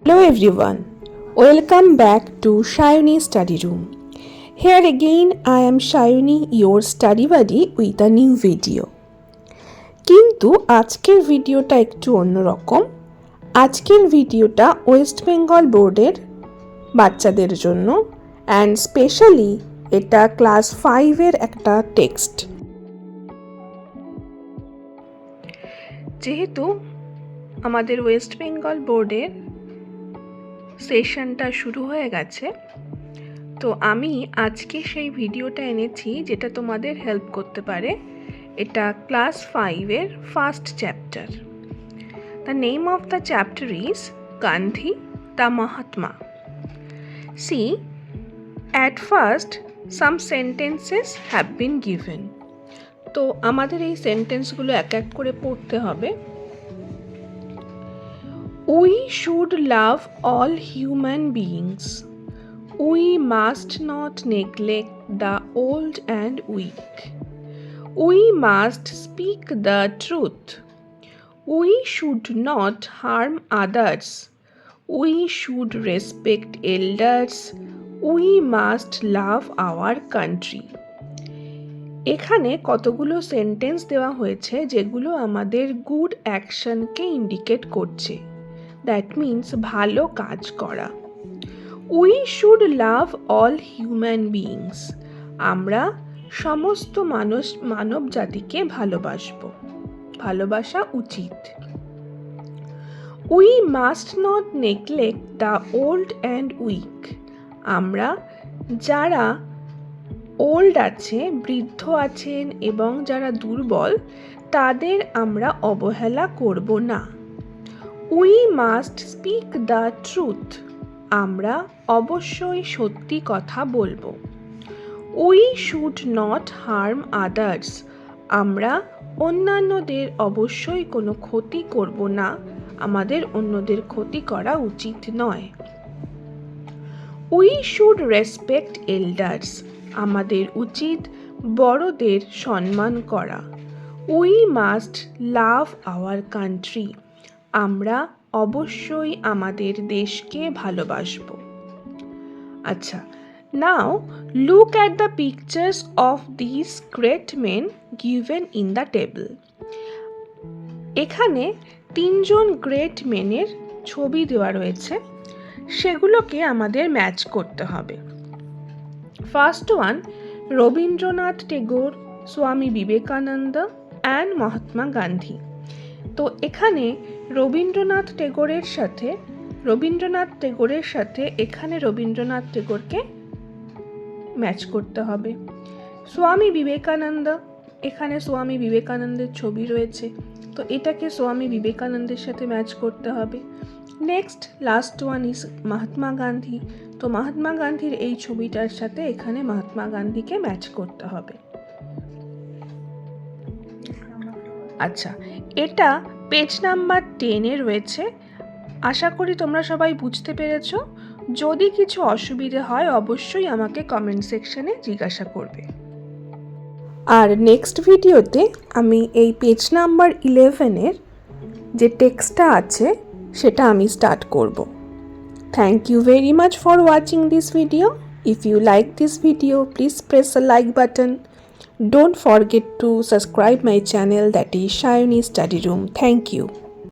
Hello everyone, welcome back to Shayuni Study Room. Here again I am Shayuni, your study buddy with a new video. কিন্তু আজকের ভিডিওটা একটু অন্যরকম। আজকের ভিডিওটা ওয়েস্ট বেঙ্গল বোর্ডের বাচ্চাদের জন্য অ্যান্ড স্পেশালি এটা ক্লাস 5-এর একটা টেক্সট। যেহেতু আমাদের ওয়েস্ট বেঙ্গল বোর্ডের সেশনটা শুরু হয়ে গেছে, তো আমি আজকে সেই ভিডিওটা এনেছি যেটা তোমাদের হেল্প করতে পারে। এটা ক্লাস 5-এর first chapter. The name of the chapter is Gandhi the Mahatma. See, at first some sentences have been given. তো আমাদের এই সেন্টেন্সগুলো এক এক করে পড়তে হবে। We should love all human beings. We must not neglect the old and weak. We must speak the truth. We should not harm others. We should respect elders. We must love our country. এখানে কতগুলো sentence দেওয়া হয়েছে যেগুলো আমাদের good অ্যাকশনকে indicate করছে। That means ভালো কাজ করা। We should love all human beings. আমরা সমস্ত মানব জাতিকে ভালোবাসবো, ভালোবাসা উচিত। We must not neglect the old and weak. আমরা যারা ওল্ড আছে, বৃদ্ধ আছেন এবং যারা দুর্বল, তাদের আমরা অবহেলা করব না। We must speak the truth. আমরা অবশ্যই সত্যি কথা বলবো। We should not harm others. আমরা অন্যান্যদের অবশ্যই কোনো ক্ষতি করব না, আমাদের অন্যদের ক্ষতি করা উচিত নয়। We should respect elders. আমাদের উচিত বড়দের সম্মান করা। We must love our country. আমরা অবশ্যই আমাদের দেশকে ভালোবাসব। আচ্ছা, now look at the pictures of this great men given in the table. এখানে তিনজন গ্রেট মেনের ছবি দেওয়া রয়েছে, সেগুলোকে আমাদের ম্যাচ করতে হবে। First one, Rabindranath Tagore, Swami Vivekananda and Mahatma Gandhi. তো এখানে রবীন্দ্রনাথ টেগোরের সাথে এখানে রবীন্দ্রনাথ টেগোরকে ম্যাচ করতে হবে। স্বামী বিবেকানন্দ, এখানে স্বামী বিবেকানন্দের ছবি রয়েছে, তো এটাকে স্বামী বিবেকানন্দের সাথে ম্যাচ করতে হবে। Next last one is Mahatma Gandhi. তো মহাত্মা গান্ধীর এই ছবিটার সাথে এখানে মহাত্মা গান্ধীকে ম্যাচ করতে হবে। আচ্ছা, এটা পেজ নাম্বার 10-এ রয়েছে। আশা করি তোমরা সবাই বুঝতে পেরেছো। যদি কিছু অসুবিধে হয় অবশ্যই আমাকে কমেন্ট সেকশনে জিজ্ঞাসা করবে। আর নেক্সট ভিডিওতে আমি এই পেজ নাম্বার 11-এর যে টেক্সটটা আছে সেটা আমি স্টার্ট করব। Thank you very much for watching this video. If you like this video, please press the like button. Don't forget to subscribe my channel, that is Shayuni Study Room. Thank you.